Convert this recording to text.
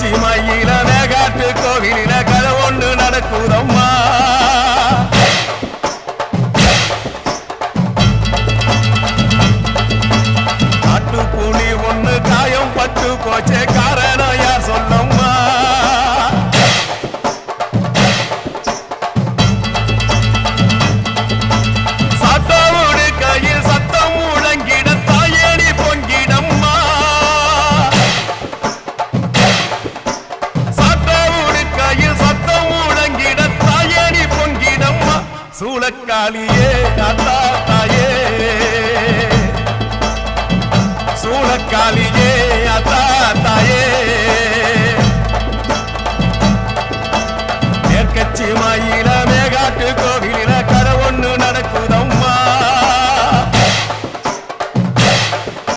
உச்சி மயில மேகாட்டு கோவிலில கதை ஒன்று நடக்குதம்மா. காட்டுப்புலி ஒண்ணு காயம் பட்டு போச்சே காரணம் யார் சொல்லம்மா. சட்டவோடு கையில் சத்தம் முழங்கிட தாயணி பொங்கிடம்மா. சட்டவோடு கையில் சத்தம் முழங்கிட தாயணி பொங்கிடம்மா. சூளக்காளியே அத்தா தாயே சூளக்காளியே